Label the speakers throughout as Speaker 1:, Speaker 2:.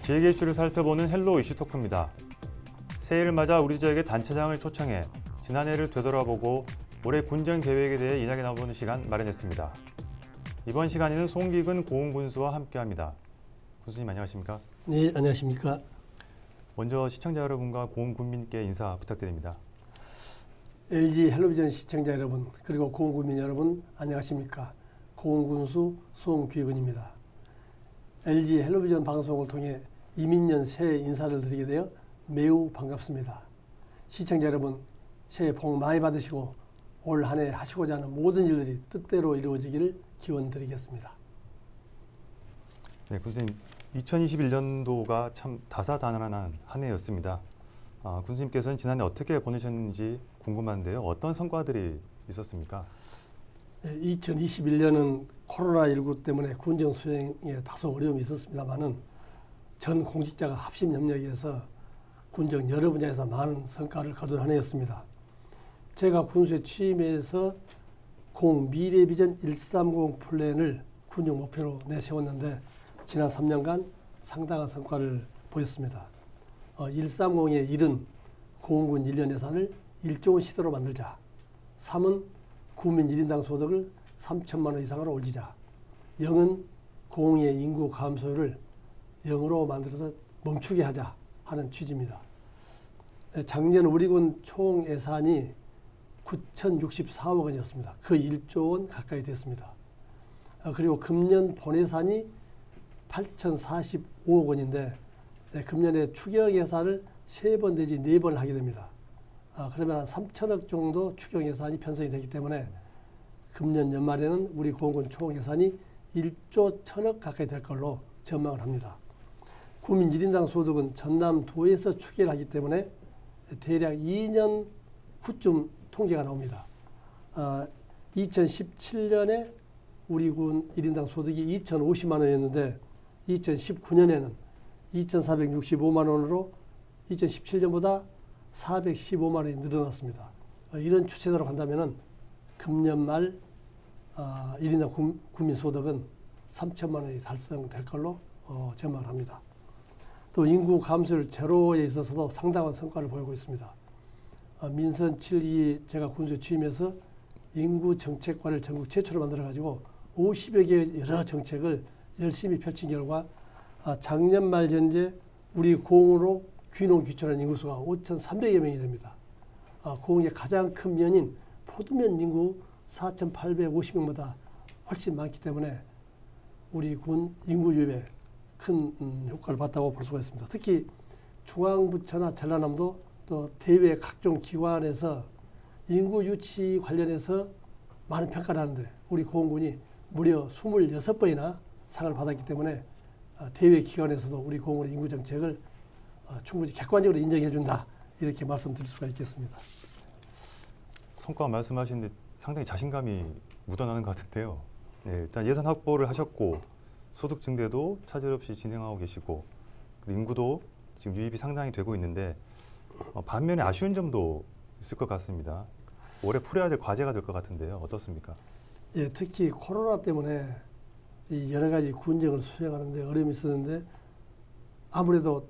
Speaker 1: 지역의 이슈를 살펴보는 헬로 이슈 토크입니다. 새해를 맞아 우리 지역의 단체장을 초청해 지난해를 되돌아보고 올해 군정 계획에 대해 이야기 나눠보는 시간 마련했습니다. 이번 시간에는 송기근 고흥군수와 함께합니다. 군수님 안녕하십니까?
Speaker 2: 네, 안녕하십니까?
Speaker 1: 먼저 시청자 여러분과 고흥군민께 인사 부탁드립니다.
Speaker 2: LG 헬로비전 시청자 여러분 그리고 고흥군민 여러분 안녕하십니까? 고흥군수 송귀근입니다. LG 헬로비전 방송을 통해 이민년 새해 인사를 드리게 되어 매우 반갑습니다. 시청자 여러분 새해 복 많이 받으시고 올 한 해 하시고자 하는 모든 일들이 뜻대로 이루어지기를 기원드리겠습니다.
Speaker 1: 네, 군수님 2021년도가 참 다사다난한 한 해였습니다. 군수님께서는 지난해 어떻게 보내셨는지 궁금한데요. 어떤 성과들이 있었습니까?
Speaker 2: 2021년은 코로나19 때문에 군정 수행에 다소 어려움이 있었습니다만은 전 공직자가 합심 협력해서 군정 여러 분야에서 많은 성과를 거둔 한 해였습니다. 제가 군수에 취임해서 미래비전 130 플랜을 군정 목표로 내세웠는데 지난 3년간 상당한 성과를 보였습니다. 130의 1은 고흥군 1년 예산을 1조 원 시대로 만들자. 3은 국민 1인당 소득을 3천만 원 이상으로 올리자. 0은 고흥의 인구 감소율을 0으로 만들어서 멈추게 하자 하는 취지입니다. 작년 우리 군 총 예산이 9,064억 원이었습니다. 거의 1조 원 가까이 됐습니다. 그리고 금년 본 예산이 8,045억 원인데 금년에 추경 예산을 3번 내지 4번을 하게 됩니다. 그러면 한 3천억 정도 추경 예산이 편성이 되기 때문에 금년 연말에는 우리 고흥군 총 예산이 1조 1천억 가까이 될 걸로 전망을 합니다. 국민 1인당 소득은 전남도에서 추계를 하기 때문에 대략 2년 후쯤 통계가 나옵니다. 2017년에 우리 군 1인당 소득이 2,050만 원이었는데 2019년에는 2,465만 원으로 2017년보다 415만 원이 늘어났습니다. 이런 추세대로 간다면 금년 말 1인당 국민소득은 3천만 원이 달성될 걸로 전망을 합니다. 또 인구 감소율 제로에 있어서도 상당한 성과를 보이고 있습니다. 민선 7기 제가 군수에 취임해서 인구 정책과를 전국 최초로 만들어가지고 50여 개의 여러 정책을 열심히 펼친 결과 작년 말 현재 우리 고흥으로 귀농 귀촌한 인구수가 5,300여 명이 됩니다. 고흥의 가장 큰 면인 포두면 인구 4,850명보다 훨씬 많기 때문에 우리 군 인구 유입에 큰 효과를 봤다고 볼 수가 있습니다. 특히 중앙부처나 전라남도 또 대외 각종 기관에서 인구 유치 관련해서 많은 평가를 하는데 우리 고흥군이 무려 26번이나 상을 받았기 때문에 대외 기관에서도 우리 고흥군의 인구 정책을 충분히 객관적으로 인정해 준다 이렇게 말씀드릴 수가 있겠습니다.
Speaker 1: 성과 말씀하시는데 상당히 자신감이 묻어나는 것 같은데요. 네, 일단 예산 확보를 하셨고 소득 증대도 차질 없이 진행하고 계시고 그리고 인구도 지금 유입이 상당히 되고 있는데 반면에 아쉬운 점도 있을 것 같습니다. 올해 풀어야 될 과제가 될 것 같은데요. 어떻습니까?
Speaker 2: 예, 특히 코로나 때문에 이 여러 가지 군정을 수행하는데 어려움이 있었는데 아무래도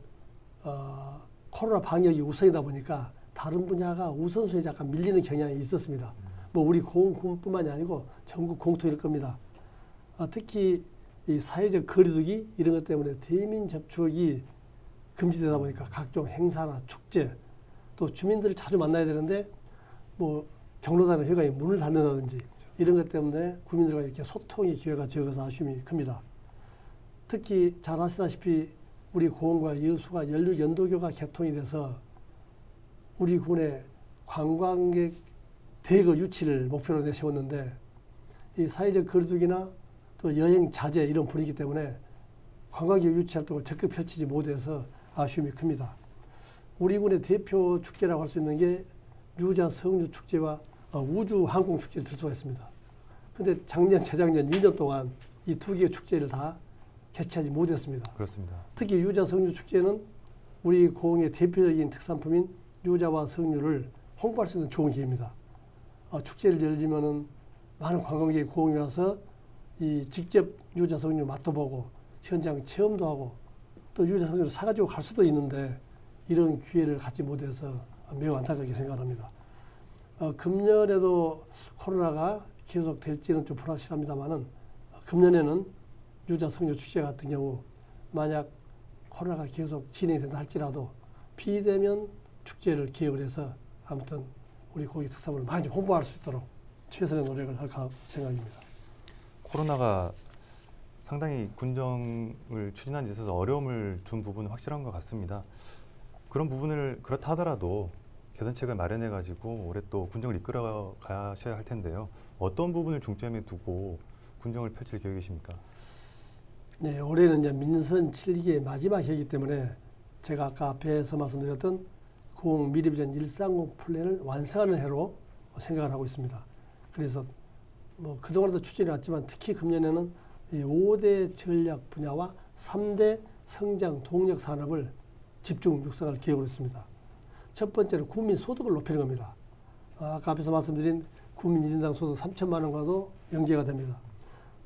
Speaker 2: 코로나 방역이 우선이다 보니까 다른 분야가 우선순위에 약간 밀리는 경향이 있었습니다. 뭐 우리 고흥군뿐만이 아니고 전국 공통일 겁니다. 특히 이 사회적 거리두기 이런 것 때문에 대민 접촉이 금지되다 보니까 각종 행사나 축제 또 주민들을 자주 만나야 되는데 뭐 경로당이나 회관이 문을 닫는다든지 이런 것 때문에 국민들과 이렇게 소통의 기회가 적어서 아쉬움이 큽니다. 특히 잘 아시다시피 우리 고흥과 여수가 연륙연도교가 개통이 돼서 우리 군의 관광객 대거 유치를 목표로 내세웠는데 이 사회적 거리두기나 또 여행 자제 이런 분위기 때문에 관광객 유치 활동을 적극 펼치지 못해서 아쉬움이 큽니다. 우리 군의 대표 축제라고 할 수 있는 게 유자 성주 축제와 우주 항공 축제를 들 수가 있습니다. 그런데 작년, 재작년 2년 동안 이 두 개의 축제를 다 개최하지 못했습니다.
Speaker 1: 그렇습니다.
Speaker 2: 특히 유자 성주 축제는 우리 고흥의 대표적인 특산품인 유자와 석류를 홍보할 수 있는 좋은 기회입니다. 축제를 열리면은 많은 관광객이 고흥에 와서 이 직접 유자 석류 맛도 보고 현장 체험도 하고 또 유자 성적을 사가지고 갈 수도 있는데 이런 기회를 갖지 못해서 매우 안타깝게 생각합니다. 금년에도 코로나가 계속 될지는 좀 불확실합니다만은 금년에는 유자 성교 축제 같은 경우 만약 코로나가 계속 진행된다 할지라도 비대면 축제를 기획을 해서 아무튼 우리 고기 특산물을 많이 좀 홍보할 수 있도록 최선의 노력을 할 생각입니다.
Speaker 1: 코로나가 상당히 군정을 추진하는 데 있어서 어려움을 준 부분은 확실한 것 같습니다. 그런 부분을 그렇다 하더라도 개선책을 마련해 가지고 올해 또 군정을 이끌어 가셔야 할 텐데요. 어떤 부분을 중점에 두고 군정을 펼칠 계획이십니까?
Speaker 2: 네, 올해는 이제 민선 7기의 마지막 해이기 때문에 제가 아까 앞에서 말씀드렸던 공 미래비전 130 플랜을 완성하는 해로 생각을 하고 있습니다. 그래서 뭐 그동안도 추진해 왔지만 특히 금년에는 이 5대 전략 분야와 3대 성장 동력 산업을 집중 육성할 계획으로 있습니다. 첫 번째로 국민 소득을 높이는 겁니다. 아까 앞에서 말씀드린 국민 1인당 소득 3천만 원과도 연계가 됩니다.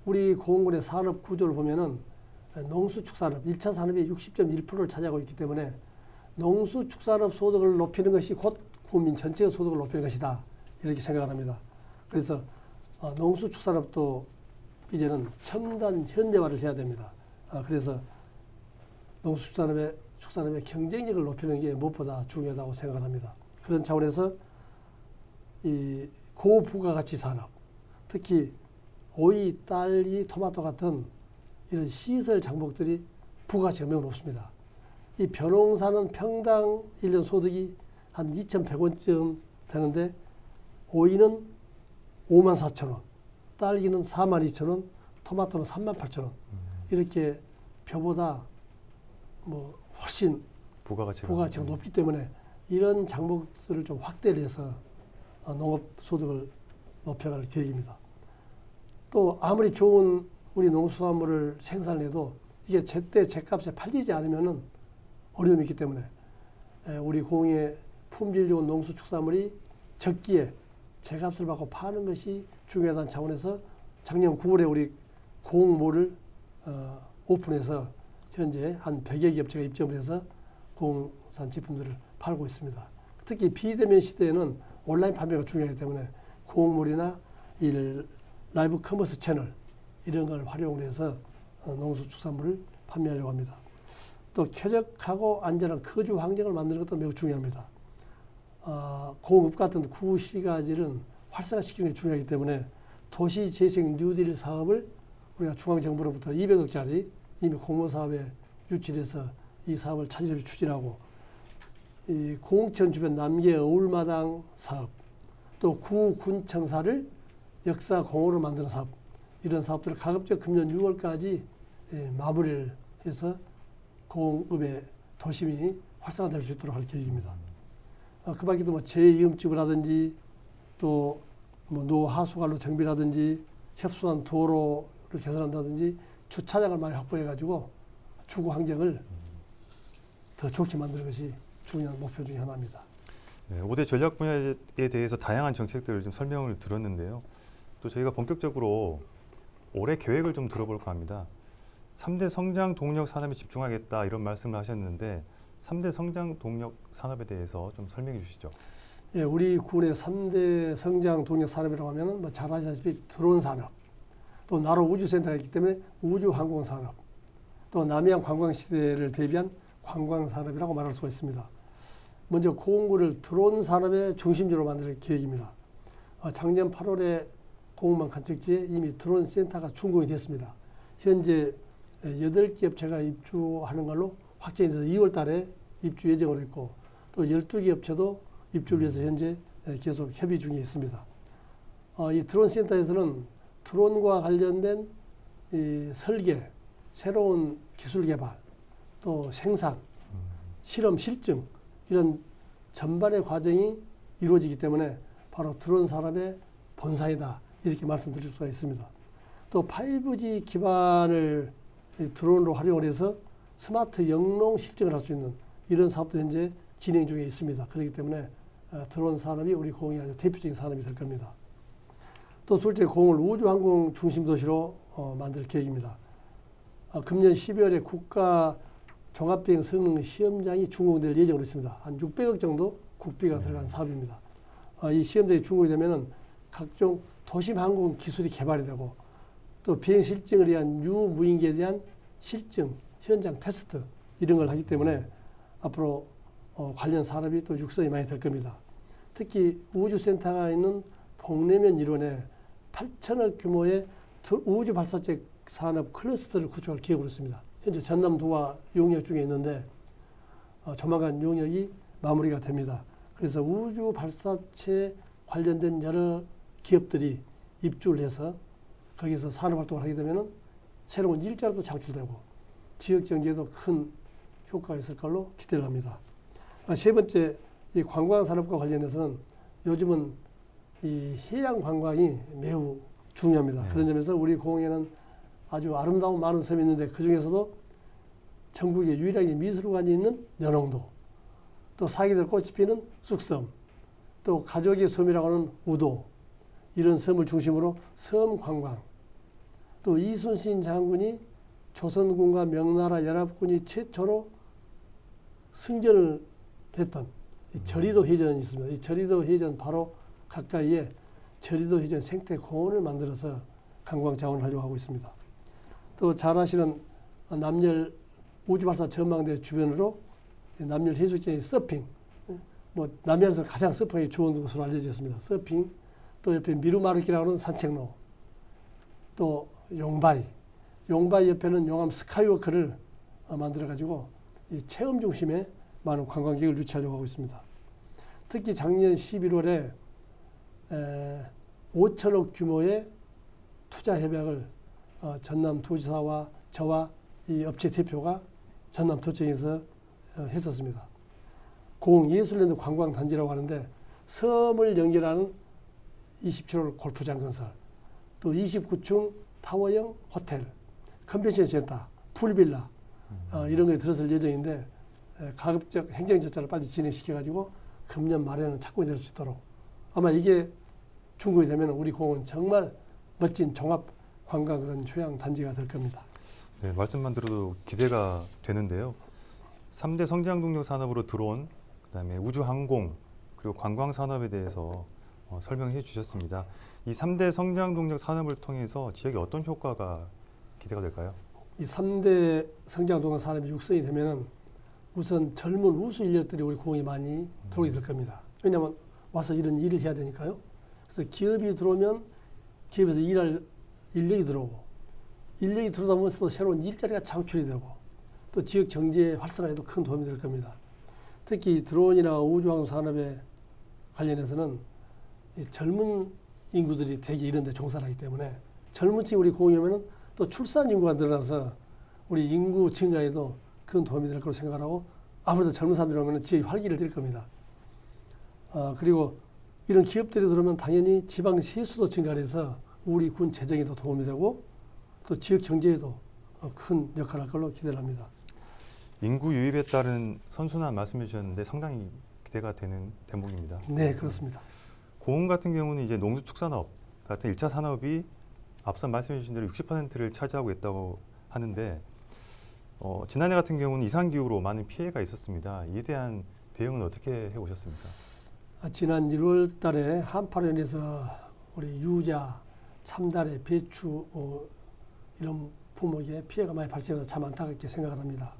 Speaker 2: 우리 고흥군의 산업 구조를 보면은 농수축산업 1차 산업이 60.1%를 차지하고 있기 때문에 농수축산업 소득을 높이는 것이 곧 국민 전체의 소득을 높이는 것이다 이렇게 생각을 합니다. 그래서 농수축산업도 이제는 첨단 현대화를 해야 됩니다. 그래서 농수축산업의 경쟁력을 높이는 게 무엇보다 중요하다고 생각을 합니다. 그런 차원에서 이 고부가가치 산업, 특히 오이, 딸기, 토마토 같은 이런 시설 장목들이 부가가치가 매우 높습니다. 이 벼농사는 평당 1년 소득이 한 2,100원쯤 되는데 오이는 54,000원, 딸기는 42,000원, 토마토는 38,000원. 이렇게 벼보다 뭐 훨씬 부가가치가 높기 때문에 이런 장목들을 좀 확대를 해서 농업 소득을 높여갈 계획입니다. 또 아무리 좋은 우리 농수산물을 생산해도 이게 제때 제값에 팔리지 않으면은 어려움이 있기 때문에 우리 고흥의 품질 좋은 농수축산물이 적기에 제값을 받고 파는 것이 중요하다는 차원에서 작년 9월에 우리 고흥몰을 오픈해서 현재 한 100여 개 업체가 입점을 해서 고흥산 제품들을 팔고 있습니다. 특히 비대면 시대에는 온라인 판매가 중요하기 때문에 고흥몰이나 이 라이브 커머스 채널 이런 걸 활용을 해서 농수축산물을 판매하려고 합니다. 또 쾌적하고 안전한 거주 환경을 만드는 것도 매우 중요합니다. 공업 같은 구시가지는 활성화시키는 게 중요하기 때문에 도시재생 뉴딜 사업을 우리가 중앙정부로부터 200억짜리 이미 공모사업에 유치해서 이 사업을 차질없이 추진하고 이 공천 주변 남계 어울마당 사업 또 구군청사를 역사 공호로 만드는 사업 이런 사업들을 가급적 금년 6월까지 마무리를 해서 공업의 도심이 활성화될 수 있도록 할 계획입니다. 그 밖에도 뭐 재이음지구라든지 또 뭐 노하수관로 정비라든지 협소한 도로를 개선한다든지 주차장을 많이 확보해가지고 주거 환경을 더 좋게 만드는 것이 중요한 목표 중에 하나입니다.
Speaker 1: 네, 5대 전략 분야에 대해서 다양한 정책들을 좀 설명을 들었는데요. 또 저희가 본격적으로 올해 계획을 좀 들어볼까 합니다. 3대 성장 동력 산업에 집중하겠다 이런 말씀을 하셨는데 3대 성장 동력 산업에 대해서 좀 설명해 주시죠.
Speaker 2: 예, 우리 군의 3대 성장 동력 산업이라고 하면은 뭐 잘 아시다시피 드론 산업, 또 나로 우주센터가 있기 때문에 우주항공 산업, 또 남해안 관광 시대를 대비한 관광 산업이라고 말할 수가 있습니다. 먼저 고흥군을 드론 산업의 중심지로 만들 계획입니다. 작년 8월에 고흥만 관측지에 이미 드론 센터가 준공이 됐습니다. 현재 8개 업체가 입주하는 걸로 확정이 돼서 2월 달에 입주 예정으로 있고 또 12개 업체도 입주를 위해서 현재 계속 협의 중에 있습니다. 이 드론 센터에서는 드론과 관련된 이 설계, 새로운 기술 개발, 또 생산, 실험, 실증 이런 전반의 과정이 이루어지기 때문에 바로 드론 산업의 본사이다 이렇게 말씀드릴 수가 있습니다. 또 5G 기반을 드론으로 활용을 해서 스마트 영농 실증을 할 수 있는 이런 사업도 현재 진행 중에 있습니다. 그렇기 때문에 드론 산업이 우리 고흥의 아주 대표적인 산업이 될 겁니다. 또 둘째, 고흥을 우주항공 중심 도시로 만들 계획입니다. 금년 12월에 국가 종합비행 성능 시험장이 준공될 예정으로 있습니다. 한 600억 정도 국비가 들어간 사업입니다. 이 시험장이 준공이 되면은 각종 도심 항공 기술이 개발이 되고 또 비행 실증을 위한 유무인기에 대한 실증, 현장 테스트 이런 걸 하기 때문에 앞으로 관련 산업이 또 육성이 많이 될 겁니다. 특히 우주센터가 있는 복내면 일원에 8천억 규모의 우주 발사체 산업 클러스터를 구축할 계획으로 있습니다. 현재 전남도가 용역 중에 있는데 조만간 용역이 마무리가 됩니다. 그래서 우주 발사체 관련된 여러 기업들이 입주를 해서 거기서 산업활동을 하게 되면 새로운 일자리도 창출되고 지역 경제에도 큰 효과가 있을 걸로 기대를 합니다. 세 번째, 이 관광산업과 관련해서는 요즘은 이 해양 관광이 매우 중요합니다. 그런 점에서 우리 공항에는 아주 아름다운 많은 섬이 있는데 그 중에서도 전국에 유일하게 미술관이 있는 연홍도, 또 사기들 꽃이 피는 쑥섬, 또 가족의 섬이라고 하는 우도, 이런 섬을 중심으로 섬 관광, 또 이순신 장군이 조선군과 명나라 연합군이 최초로 승전을 했던 이 저리도 해전이 있습니다. 이 저리도 해전 바로 가까이에 저리도 해전 생태공원을 만들어서 관광 자원을 하려고 하고 있습니다. 또 잘 아시는 남열 우주발사 전망대 주변으로 남열 해수욕장의 서핑, 남열에서 가장 서핑이 좋은 곳으로 알려져 있습니다. 서핑, 또 옆에 미루마르키라고 하는 산책로, 또 용바이 옆에는 용암 스카이워크를 만들어가지고 이 체험 중심에 많은 관광객을 유치하려고 하고 있습니다. 특히 작년 11월에 5천억 규모의 투자 협약을 전남도지사와 저와 이 업체 대표가 전남도청에서 했었습니다. 공예술랜드 관광단지라고 하는데 섬을 연결하는 27홀 골프장 건설, 또 29층 타워형 호텔, 컨벤션 센터, 풀빌라 이런 거에 들어설 예정인데 가급적 행정 절차를 빨리 진행시켜가지고 금년 말에는 착공이 될 수 있도록 아마 이게 준공이 되면 우리 공은 정말 멋진 종합 관광 그런 휴양 단지가 될 겁니다.
Speaker 1: 네, 말씀만 들어도 기대가 되는데요. 3대 성장 동력 산업으로 들어온 그다음에 우주 항공 그리고 관광 산업에 대해서 설명해 주셨습니다. 이 3대 성장 동력 산업을 통해서 지역에 어떤 효과가 기대가 될까요?
Speaker 2: 이 3대 성장 동력 산업이 육성이 되면은 우선 젊은 우수 인력들이 우리 공항에 많이 들어오게 될 겁니다. 왜냐하면 와서 이런 일을 해야 되니까요. 그래서 기업이 들어오면 기업에서 일할 인력이 들어오고 인력이 들어오다 보면 또 새로운 일자리가 창출이 되고 또 지역 경제 활성화에도 큰 도움이 될 겁니다. 특히 드론이나 우주항공 산업에 관련해서는 이 젊은 인구들이 대개 이런 데 종사를 하기 때문에 젊은 층이 우리 공항에 오면 또 출산 인구가 늘어나서 우리 인구 증가에도 큰 도움이 될 거라고 생각하고 아무래도 젊은 사람들이 오면 지역이 활기를 띨 겁니다. 그리고 이런 기업들이 들어오면 당연히 지방 세수도 증가해서 우리 군 재정에도 도움이 되고 또 지역 경제에도 큰 역할을 할 걸로 기대를 합니다.
Speaker 1: 인구 유입에 따른 선순환 말씀해 주셨는데 상당히 기대가 되는 대목입니다.
Speaker 2: 네, 그렇습니다.
Speaker 1: 공항 같은 경우는 이제 농수축산업 같은 1차 산업이 앞서 말씀해 주신 대로 60%를 차지하고 있다고 하는데 지난해 같은 경우는 이상기후로 많은 피해가 있었습니다. 이에 대한 대응은 어떻게 해오셨습니까?
Speaker 2: 지난 1월 달에 한파로 인해서 우리 유자, 참다래, 배추 이런 품목에 피해가 많이 발생해서 참 안타깝게 생각을 합니다.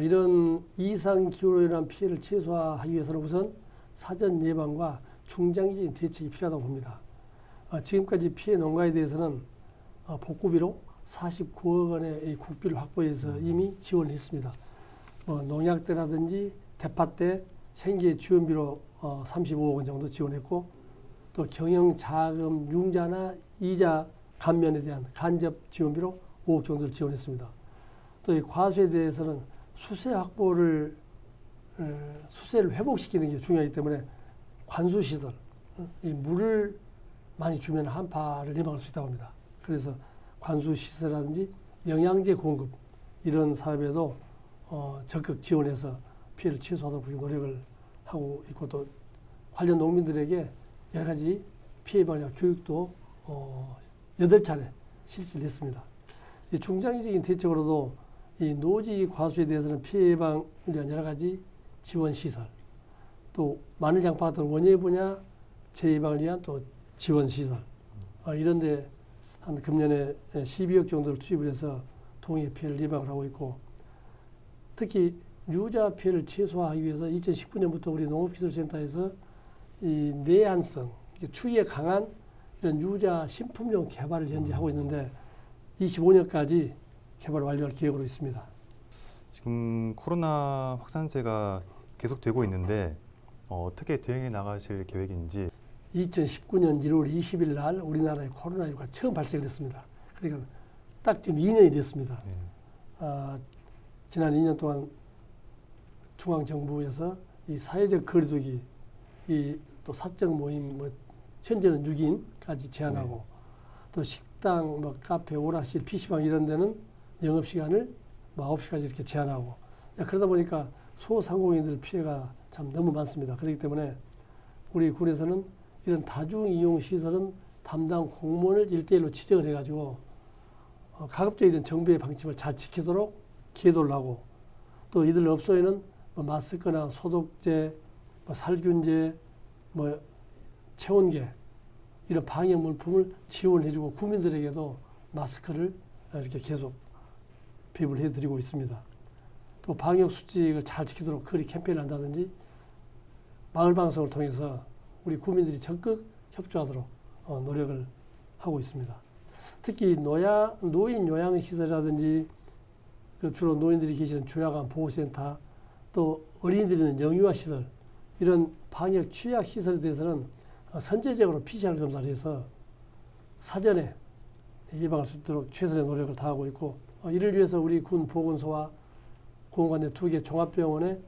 Speaker 2: 이런 이상기후로 인한 피해를 최소화하기 위해서는 우선 사전 예방과 중장기적인 대책이 필요하다고 봅니다. 지금까지 피해 농가에 대해서는 복구비로 49억 원의 국비를 확보해서 이미 지원을 했습니다. 농약대라든지 대파대, 생계 지원비로 35억 원 정도 지원했고 또 경영자금 융자나 이자 감면에 대한 간접 지원비로 5억 정도를 지원했습니다. 또 이 과수에 대해서는 수세 확보를 수세를 회복시키는 게 중요하기 때문에 관수시설, 이 물을 많이 주면 한파를 예방할 수 있다고 합니다. 그래서 관수시설이라든지 영양제 공급 이런 사업에도 적극 지원해서 피해를 최소화하도록 노력을 하고 있고 또 관련 농민들에게 여러 가지 피해 예방과 교육도 8차례 실시를 했습니다. 이 중장기적인 대책으로도 이 노지 과수에 대해서는 피해 예방을 위한 여러 가지 지원 시설, 또 마늘 양파 같은 원예 분야 재예방을 위한 또 지원 시설, 이런데 한 금년에 12억 정도를 투입을 해서 동해 피해를 예방을 하고 있고, 특히 유자 피해를 최소화하기 위해서 2019년부터 우리 농업기술센터에서 이 내한성, 추위에 강한 이런 유자 신품종 개발을 현재 하고 있는데 25년까지 개발 완료할 계획으로 있습니다.
Speaker 1: 지금 코로나 확산세가 계속되고 있는데 어떻게 대응해 나가실 계획인지.
Speaker 2: 2019년 1월 20일 날 우리나라에 코로나19가 처음 발생을 했습니다. 그러니까 딱 지금 2년이 됐습니다.
Speaker 1: 네.
Speaker 2: 지난 2년 동안 중앙정부에서 이 사회적 거리두기, 이 또 사적 모임, 현재는 6인까지 제한하고,
Speaker 1: 네.
Speaker 2: 또 식당, 카페, 오락실, PC방 이런 데는 영업시간을 9시까지 이렇게 제한하고, 그러다 보니까 소상공인들 피해가 참 너무 많습니다. 그렇기 때문에 우리 군에서는 이런 다중이용시설은 담당 공무원을 1대1로 지정을 해가지고 가급적 이런 정부의 방침을 잘 지키도록 기도를 하고, 또 이들 업소에는 마스크나 소독제, 살균제, 체온계 이런 방역 물품을 지원해주고 국민들에게도 마스크를 이렇게 계속 배부를 해드리고 있습니다. 또 방역 수칙을 잘 지키도록 거리 캠페인을 한다든지 마을 방송을 통해서 우리 국민들이 적극 협조하도록 노력을 하고 있습니다. 특히 노인 요양시설이라든지 주로 노인들이 계시는 조약원 보호센터, 또 어린이들이 있는 영유아시설, 이런 방역 취약시설에 대해서는 선제적으로 PCR 검사를 해서 사전에 예방할 수 있도록 최선의 노력을 다하고 있고, 이를 위해서 우리 군 보건소와 공관내 2개 종합병원에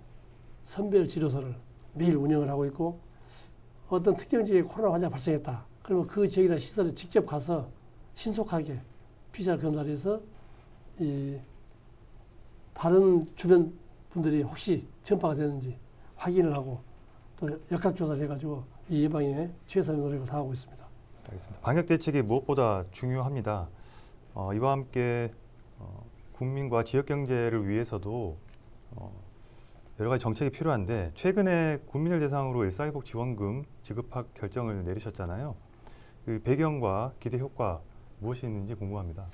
Speaker 2: 선별치료소를 매일 운영을 하고 있고, 어떤 특정 지역에 코로나 환자가 발생했다. 그러면 그 지역이나 시설에 직접 가서 신속하게 PCR 검사를 해서 다른 주변 분들이 혹시 전파가 되는지 확인을 하고 또 역학조사를 해가지고 이 예방에 최선의 노력을 다하고 있습니다.
Speaker 1: 알겠습니다. 방역 대책이 무엇보다 중요합니다. 이와 함께 국민과 지역 경제를 위해서도 여러 가지 정책이 필요한데, 최근에 국민을 대상으로 1.4.1복 지원금 지급할 결정을 내리셨잖아요. 그 배경과 기대 효과 무엇이 있는지 궁금합니다.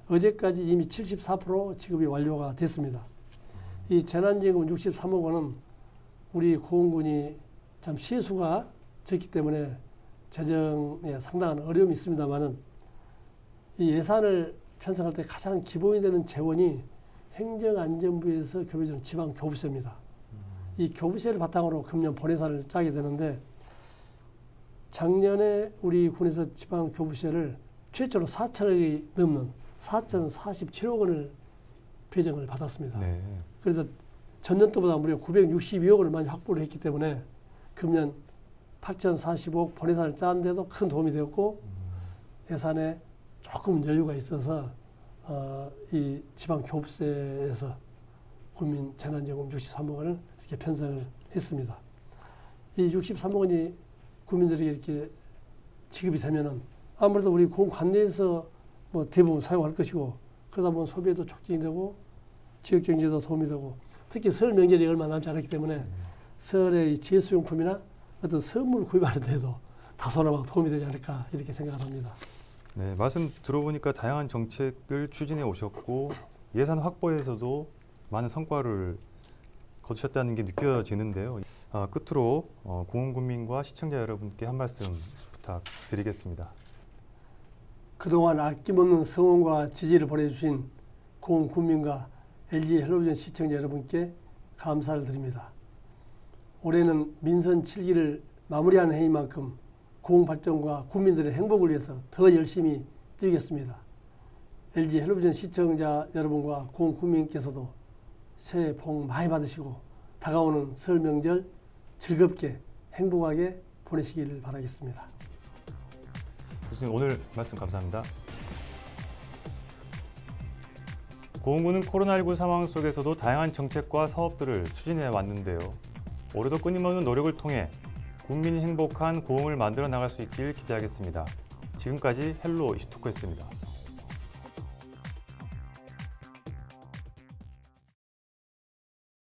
Speaker 2: 어제까지 이미 74% 지급이 완료가 됐습니다. 이 재난지원금 63억 원은 우리 고군군이 참 시수가 적기 때문에 재정에 상당한 어려움이 있습니다만은, 이 예산을 편성할 때 가장 기본이 되는 재원이 행정안전부에서 교부해주는 지방교부세입니다. 이 교부세를 바탕으로 금년 본예산을 짜게 되는데, 작년에 우리 군에서 지방교부세를 최초로 4천억이 넘는 4,047억 원을 배정을 받았습니다.
Speaker 1: 네.
Speaker 2: 그래서 전년도보다 무려 962억 원을 많이 확보를 했기 때문에 금년 8,045억 본예산을 짜는데도 큰 도움이 되었고, 예산에 조금 여유가 있어서 이 지방교부세에서 국민 재난지원금 63억 원을 이렇게 편성을 했습니다. 이 63억 원이 국민들에게 이렇게 지급이 되면은 아무래도 우리 군 관내에서 대부분 사용할 것이고, 그러다 보면 소비에도 촉진이 되고 지역 경제에도 도움이 되고, 특히 설 명절이 얼마 남지 않았기 때문에 설의 제수용품이나 어떤 선물 구입하는 데도 다소나마 도움이 되지 않을까 이렇게 생각을 합니다.
Speaker 1: 네, 말씀 들어보니까 다양한 정책을 추진해 오셨고 예산 확보에서도 많은 성과를 거두셨다는 게 느껴지는데요. 끝으로 고흥군민과 시청자 여러분께 한 말씀 부탁드리겠습니다.
Speaker 2: 그동안 아낌없는 성원과 지지를 보내주신 고흥군민과 LG헬로비전 시청자 여러분께 감사를 드립니다. 올해는 민선 7기를 마무리하는 해인 만큼 고흥발전과 국민들의 행복을 위해서 더 열심히 뛰겠습니다. LG헬로비전 시청자 여러분과 고흥군민께서도 새해 복 많이 받으시고 다가오는 설 명절 즐겁게 행복하게 보내시기를 바라겠습니다.
Speaker 1: 교수님, 오늘 말씀 감사합니다. 고흥군은 코로나19 상황 속에서도 다양한 정책과 사업들을 추진해 왔는데요. 올해도 끊임없는 노력을 통해 국민이 행복한 고흥을 만들어 나갈 수 있길 기대하겠습니다. 지금까지 헬로 이슈토크였습니다.